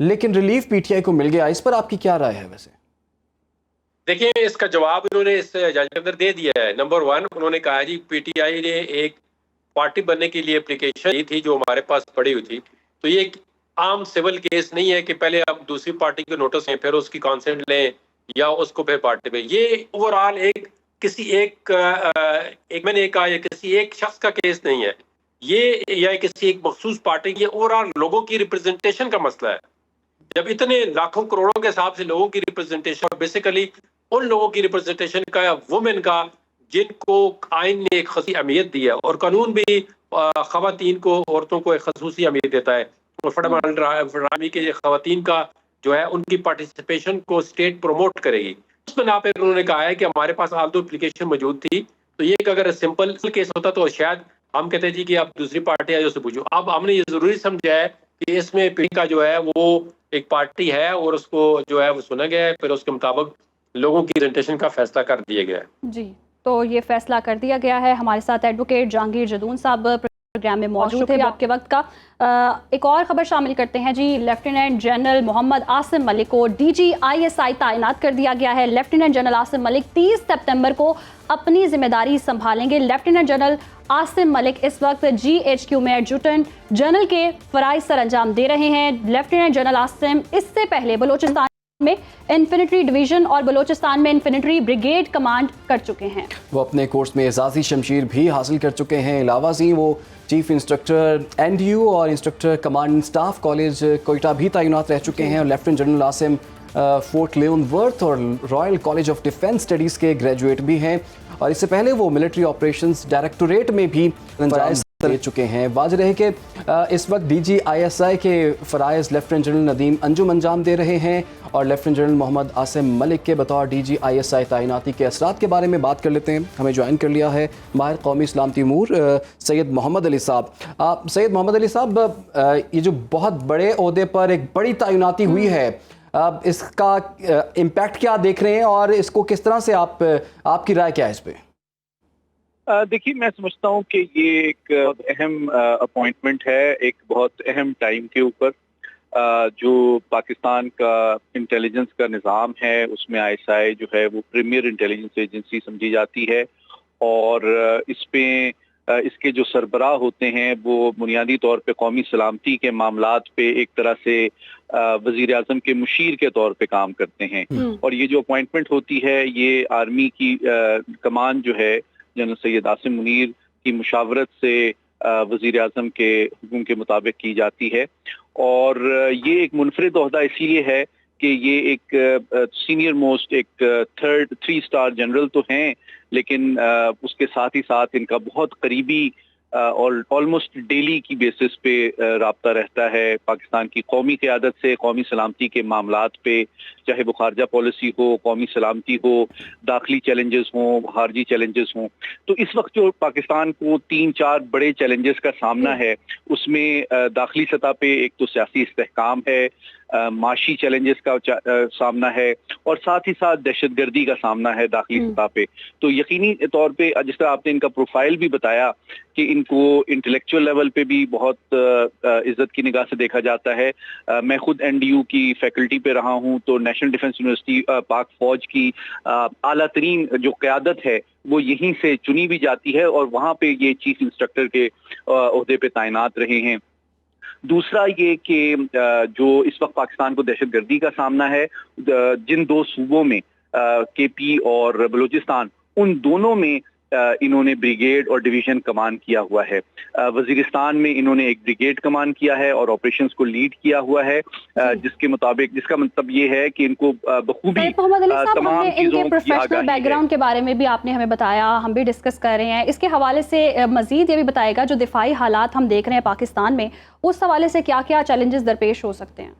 لیکن relief P T I کو مل گیا، اس پر آپ کی کیا رائے ہے ویسے؟ دیکھیں اس کا جواب انہوں نے اس جج کے اندر دے دیا ہے. نمبر 1 انہوں نے کہا جی پی ٹی آئی نے ایک پارٹی بننے کے لیے اپلیکیشن دی تھی جو ہمارے پاس پڑی ہوئی تھی، تو یہ ایک عام سول کیس نہیں ہے کہ پہلے آپ دوسری پارٹی کے نوٹس ہیں پھر اس کی کانسنٹ لیں یا اس کو پھر پارٹی میں. یہ اوور آل کسی ایک میں نے کہا یہ کسی ایک شخص کا کیس نہیں ہے، یہ یا کسی ایک مخصوص پارٹی کی اوور آل لوگوں کی ریپرزنٹیشن کا مسئلہ ہے. جب اتنے لاکھوں کروڑوں کے حساب سے لوگوں کی ریپرزنٹیشن، بیسیکلی ان لوگوں کی ریپرزنٹیشن کا یا وومن کا جن کو آئین نے ایک خصوصی اہمیت دی ہے، اور قانون بھی خواتین کو، عورتوں کو ایک خصوصی اہمیت دیتا ہے، اور فنڈامنٹل کے خواتین کا جو ہے ان کی پارٹیسپیشن کو اسٹیٹ پروموٹ کرے گی. اس بنا پہ انہوں نے کہا ہے کہ ہمارے پاس آل دو اپلیکیشن موجود تھی، تو یہ کہ اگر سمپل کیس ہوتا تو شاید ہم کہتے جی کہ آپ دوسری پارٹی آئے اس سے پوچھو. اب ہم نے یہ ضروری سمجھا ہے کہ اس میں پی کا جو ہے وہ ایک پارٹی ہے اور اس کو جو ہے وہ سنا گیا ہے، پھر اس کے مطابق لوگوں کی پریزنٹیشن کا فیصلہ کر دیا گیا ہے. جی تو یہ فیصلہ کر دیا گیا ہے. ہمارے ساتھ ایڈوکیٹ جہانگیر جدون صاحب پروگرام میں موجود تھے. آپ کے وقت کا ایک اور خبر شامل کرتے ہیں جی. لیفٹیننٹ جنرل محمد عاصم ملک کو D G I S I تعینات کر دیا گیا ہے. لیفٹیننٹ جنرل عاصم ملک 30 سپتمبر کو اپنی ذمہ داری سنبھالیں گے. لیفٹیننٹ جنرل عاصم ملک اس وقت جی ایچ کیو میں ایڈجوٹنٹ جنرل کے فرائض سر انجام دے رہے ہیں. لیفٹیننٹ جنرل عاصم اس سے پہلے بلوچستان میں انفینٹری ڈویژن اور بلوچستان میں انفینٹری بریگیڈ کمانڈ کر چکے ہیں. وہ اپنے کورس میں اعزازی شمشیر بھی حاصل کر چکے ہیں. علاوہ ازیں وہ chief instructor N D U اور instructor Command Staff College Quetta بھی تعینات رہ چکے ہیں. اور Lieutenant General Asim Fort Leavenworth Royal College of Defence Studies کے گریجویٹ بھی ہیں، اور اس سے پہلے وہ ملٹری آپریشنز ڈائریکٹوریٹ میں بھی فرائض دے چکے ہیں. واضح رہے کہ اس وقت D G I S I کے فرائض لیفٹیننٹ جنرل ندیم انجم انجام دے رہے ہیں، اور لیفٹیننٹ جنرل محمد عاصم ملک کے بطور D G I S I تعیناتی کے اثرات کے بارے میں بات کر لیتے ہیں. ہمیں جوائن کر لیا ہے ماہر قومی سلامتی امور سید محمد علی صاحب. سید محمد علی صاحب، یہ جو بہت بڑے عہدے پر ایک بڑی تعیناتی ہوئی ہے، اس کا امپیکٹ کیا دیکھ رہے ہیں اور اس کو کس طرح سے آپ کی رائے کیا ہے اس پہ؟ دیکھیے میں سمجھتا ہوں کہ یہ ایک بہت اہم اپوائنٹمنٹ ہے، ایک بہت اہم ٹائم کے اوپر. جو پاکستان کا انٹیلیجنس کا نظام ہے اس میں آئی ایس آئی جو ہے وہ پریمیئر انٹیلیجنس ایجنسی سمجھی جاتی ہے، اور اس پہ اس کے جو سربراہ ہوتے ہیں وہ بنیادی طور پہ قومی سلامتی کے معاملات پہ ایک طرح سے وزیر اعظم کے مشیر کے طور پہ کام کرتے ہیں. اور یہ جو اپوائنٹمنٹ ہوتی ہے یہ آرمی کی کمان جو ہے جنرل سید عاصم منیر کی مشاورت سے وزیر اعظم کے حکم کے مطابق کی جاتی ہے. اور یہ ایک منفرد عہدہ اسی لیے ہے کہ یہ ایک سینئر موسٹ ایک 3 اسٹار جنرل تو ہیں، لیکن اس کے ساتھ ہی ساتھ ان کا بہت قریبی اور آلموسٹ ڈیلی کی بیسس پہ رابطہ رہتا ہے پاکستان کی قومی قیادت سے، قومی سلامتی کے معاملات پہ، چاہے وہ خارجہ پالیسی ہو، قومی سلامتی ہو، داخلی چیلنجز ہوں، خارجی چیلنجز ہوں. تو اس وقت جو پاکستان کو 3-4 بڑے چیلنجز کا سامنا ہے، اس میں داخلی سطح پہ ایک تو سیاسی استحکام ہے، معاشی چیلنجز کا سامنا ہے، اور ساتھ ہی ساتھ دہشت گردی کا سامنا ہے داخلی سطح پہ. تو یقینی طور پہ جس طرح آپ نے ان کا پروفائل بھی بتایا کہ ان کو انٹلیکچوئل لیول پہ بھی بہت عزت کی نگاہ سے دیکھا جاتا ہے. میں خود این ڈی یو کی فیکلٹی پہ رہا ہوں، تو نیشنل ڈیفنس یونیورسٹی پاک فوج کی اعلیٰ ترین جو قیادت ہے وہ یہیں سے چنی بھی جاتی ہے، اور وہاں پہ یہ چیف انسٹرکٹر کے عہدے پہ تعینات رہے ہیں. دوسرا یہ کہ جو اس وقت پاکستان کو دہشت گردی کا سامنا ہے، جن 2 صوبوں میں کے پی اور بلوچستان، ان دونوں میں انہوں نے بریگیڈ اور ڈویژن کمان کیا ہوا ہے. وزیرستان میں انہوں نے ایک بریگیڈ کمان کیا ہے اور آپریشنز کو لیڈ کیا ہوا ہے، جس کے مطابق جس کا مطلب یہ ہے کہ ان کو بخوبی تمام چیزوں کی پروفیشنل بیک گراؤنڈ کے بارے میں بھی آپ نے ہمیں بتایا، ہم بھی ڈسکس کر رہے ہیں. اس کے حوالے سے مزید یہ بھی بتائے گا جو دفاعی حالات ہم دیکھ رہے ہیں پاکستان میں، اس حوالے سے کیا کیا چیلنجز درپیش ہو سکتے ہیں؟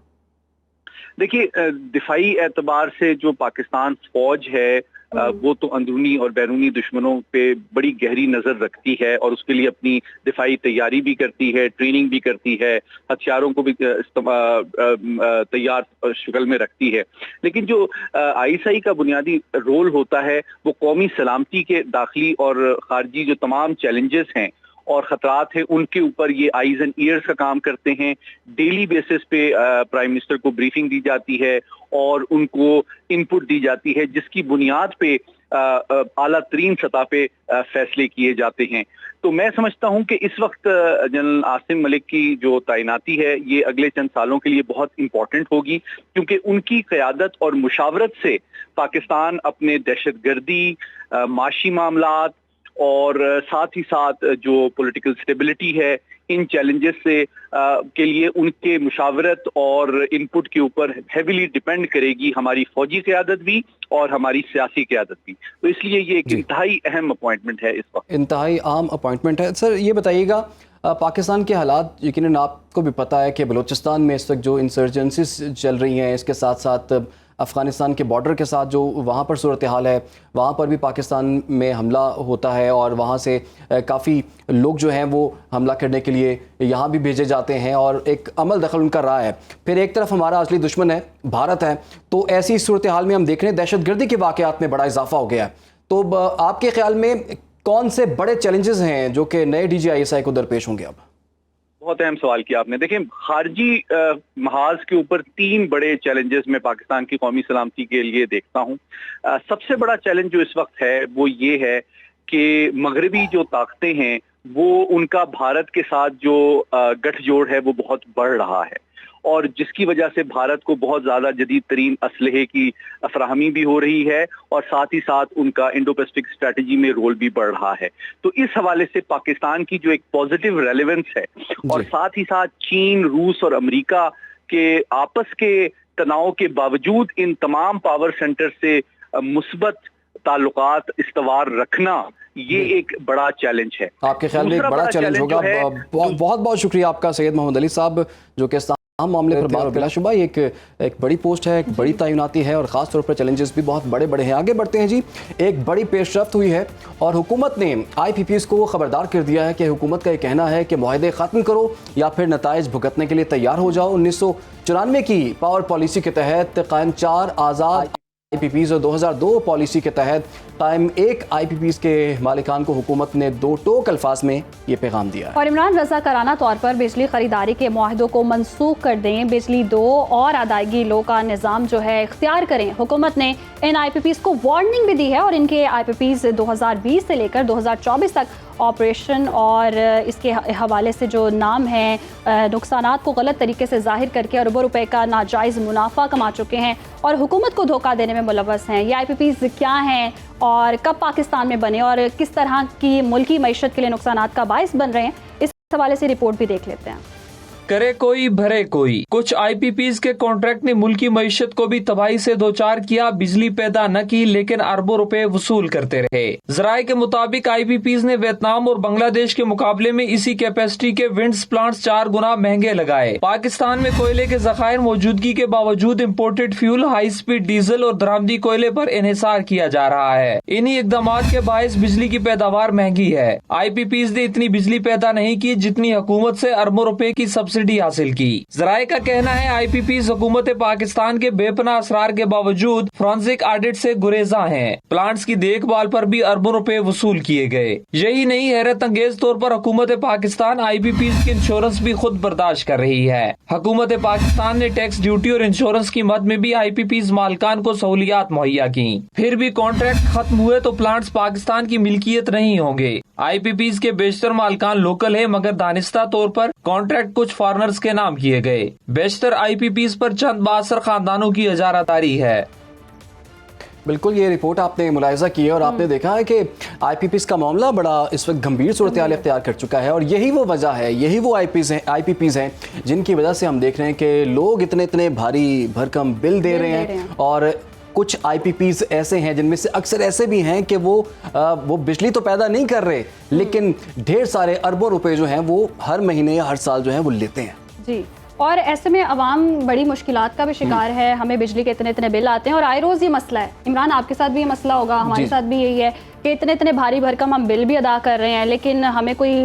دیکھیے دفاعی اعتبار سے جو پاکستان فوج ہے وہ تو اندرونی اور بیرونی دشمنوں پہ بڑی گہری نظر رکھتی ہے، اور اس کے لیے اپنی دفاعی تیاری بھی کرتی ہے، ٹریننگ بھی کرتی ہے، ہتھیاروں کو بھی تیار شکل میں رکھتی ہے. لیکن جو آئی ایس آئی کا بنیادی رول ہوتا ہے وہ قومی سلامتی کے داخلی اور خارجی جو تمام چیلنجز ہیں اور خطرات ہیں ان کے اوپر یہ آئیز اینڈ ایئرز کا کام کرتے ہیں. ڈیلی بیسس پہ پرائم منسٹر کو بریفنگ دی جاتی ہے اور ان کو ان پٹ دی جاتی ہے جس کی بنیاد پہ اعلیٰ ترین سطح پہ فیصلے کیے جاتے ہیں. تو میں سمجھتا ہوں کہ اس وقت جنرل عاصم ملک کی جو تعیناتی ہے یہ اگلے چند سالوں کے لیے بہت امپورٹنٹ ہوگی، کیونکہ ان کی قیادت اور مشاورت سے پاکستان اپنے دہشت گردی، معاشی معاملات اور ساتھ ہی ساتھ جو پولیٹیکل سٹیبلٹی ہے ان چیلنجز سے کے لیے ان کے مشاورت اور ان پٹ کے اوپر ہیویلی ڈیپینڈ کرے گی ہماری فوجی قیادت بھی اور ہماری سیاسی قیادت بھی. تو اس لیے یہ ایک انتہائی اہم اپوائنٹمنٹ ہے اس وقت، انتہائی عام اپوائنٹمنٹ ہے. سر یہ بتائیے گا پاکستان کے حالات یقیناً آپ کو بھی پتہ ہے کہ بلوچستان میں اس وقت جو انسرجنسیز چل رہی ہیں، اس کے ساتھ ساتھ افغانستان کے بارڈر کے ساتھ جو وہاں پر صورتحال ہے، وہاں پر بھی پاکستان میں حملہ ہوتا ہے اور وہاں سے کافی لوگ جو ہیں وہ حملہ کرنے کے لیے یہاں بھی بھیجے جاتے ہیں اور ایک عمل دخل ان کا رہا ہے. پھر ایک طرف ہمارا اصلی دشمن ہے بھارت ہے. تو ایسی صورتحال میں ہم دیکھ رہے ہیں دہشت گردی کے واقعات میں بڑا اضافہ ہو گیا ہے. تو آپ کے خیال میں کون سے بڑے چیلنجز ہیں جو کہ نئے D G I S I کو درپیش ہوں گے؟ اب بہت اہم سوال کیا آپ نے. دیکھیں خارجی محاذ کے اوپر 3 بڑے چیلنجز میں پاکستان کی قومی سلامتی کے لیے دیکھتا ہوں. سب سے بڑا چیلنج جو اس وقت ہے وہ یہ ہے کہ مغربی جو طاقتیں ہیں وہ ان کا بھارت کے ساتھ جو گٹھ جوڑ ہے وہ بہت بڑھ رہا ہے، اور جس کی وجہ سے بھارت کو بہت زیادہ جدید ترین اسلحے کی فراہمی بھی ہو رہی ہے اور ساتھ ہی ساتھ ان کا انڈو پیسفک اسٹریٹجی میں رول بھی بڑھ رہا ہے. تو اس حوالے سے پاکستان کی جو ایک پازیٹیو ریلیونس ہے اور ساتھ ہی ساتھ چین، روس اور امریکہ کے آپس کے تناؤ کے باوجود ان تمام پاور سینٹر سے مثبت تعلقات استوار رکھنا یہ ایک بڑا چیلنج ہے. آپ کے خیال میں ایک بڑا چیلنج ہوگا. بہت بہت شکریہ آپ کا سید محمد علی صاحب، جو کہ اہم معاملے پر بات بلا شبہ ایک بڑی پوسٹ ہے، ایک بڑی تعیناتی ہے اور خاص طور پر چیلنجز بھی بہت بڑے بڑے ہیں. آگے بڑھتے ہیں جی. ایک بڑی پیش رفت ہوئی ہے اور حکومت نے آئی پی پیز کو خبردار کر دیا ہے کہ حکومت کا یہ کہنا ہے کہ معاہدے ختم کرو یا پھر نتائج بھگتنے کے لیے تیار ہو جاؤ. 1994 کی پاور پالیسی کے تحت قائم 4 آزاد آئی پی پیز اور 2002 پالیسی کے تحت قائم 1 آئی پی پیز کے مالکان کو حکومت نے 2 ٹوک الفاظ میں یہ پیغام دیا ہے. اور عمران رضا کرانہ طور پر بجلی خریداری کے معاہدوں کو منسوخ کر دیں، بجلی دو اور ادائیگی لو کا نظام جو ہے اختیار کریں. حکومت نے ان آئی پی پیز کو وارننگ بھی دی ہے اور ان کے آئی پی پیز 2020 سے لے کر 2024 تک آپریشن اور اس کے حوالے سے جو نام ہیں نقصانات کو غلط طریقے سے ظاہر کر کے اربوں روپے کا ناجائز منافع کما چکے ہیں اور حکومت کو دھوکہ دینے میں ملوث ہیں. یہ آئی پی پیز کیا ہیں اور کب پاکستان میں بنے اور کس طرح کی ملکی معیشت کے لیے نقصانات کا باعث بن رہے ہیں، اس حوالے سے رپورٹ بھی دیکھ لیتے ہیں. کرے کوئی بھرے کوئی. کچھ آئی پی پیز کے کانٹریکٹ نے ملکی معیشت کو بھی تباہی سے دوچار کیا. بجلی پیدا نہ کی لیکن اربوں روپے وصول کرتے رہے. ذرائع کے مطابق آئی پی پیز نے ویتنام اور بنگلہ دیش کے مقابلے میں اسی کیپیسٹی کے ونڈز پلانٹس 4 گنا مہنگے لگائے. پاکستان میں کوئلے کے ذخائر موجودگی کے باوجود imported fuel, high speed diesel اور درآمدی کوئلے پر انحصار کیا جا رہا ہے. انہی اقدامات کے باعث بجلی کی پیداوار مہنگی ہے. آئی پی پیز نے اتنی بجلی پیدا نہیں کی جتنی حکومت سے اربوں روپے کی سبسڈی حاصل کی. ذرائع کا کہنا ہے آئی پی پیز حکومت پاکستان کے بے پناہ اسرار کے باوجود فرانسک آڈٹ سے گریزاں ہیں. پلانٹس کی دیکھ بھال پر بھی اربوں روپے وصول کیے گئے. یہی نہیں، حیرت انگیز طور پر حکومت پاکستان آئی پی پیز کی انشورنس بھی خود برداشت کر رہی ہے. حکومت پاکستان نے ٹیکس، ڈیوٹی اور انشورنس کی مد میں بھی آئی پی پیز مالکان کو سہولیات مہیا کی. پھر بھی کانٹریکٹ ختم ہوئے تو پلانٹس پاکستان کی ملکیت نہیں ہوں گے. آئی پی پیز کے بیشتر مالکان لوکل ہیں مگر دانستہ طور پر کانٹریکٹ کچھ فارنرز کے نام کیے گئے. بیشتر آئی پی پیز پر چند بااثر خاندانوں کی اجارہ داری ہے. بالکل، یہ رپورٹ آپ نے ملاحظہ کی ہے اور آپ نے دیکھا ہے کہ آئی پی پیز کا معاملہ بڑا اس وقت گمبھیر صورتحال اختیار کر چکا ہے اور یہی وہ وجہ ہے، یہی وہ آئی پی پیز ہیں جن کی وجہ سے ہم دیکھ رہے ہیں کہ لوگ اتنے بھاری بھرکم بل دے رہے ہیں. اور کچھ آئی پی پیز ایسے ہیں جن میں سے اکثر ایسے بھی ہیں کہ وہ بجلی تو پیدا نہیں کر رہے لیکن ڈھیر سارے اربوں روپے جو ہیں وہ ہر مہینے یا ہر سال جو ہیں وہ لیتے ہیں. جی، اور ایسے میں عوام بڑی مشکلات کا بھی شکار ہے. ہمیں بجلی کے اتنے بل آتے ہیں اور آئے روز یہ مسئلہ ہے. عمران آپ کے ساتھ بھی یہ مسئلہ ہوگا، ہمارے ساتھ بھی یہی ہے کہ اتنے بھاری بھرکم ہم بل بھی ادا کر رہے ہیں لیکن ہمیں کوئی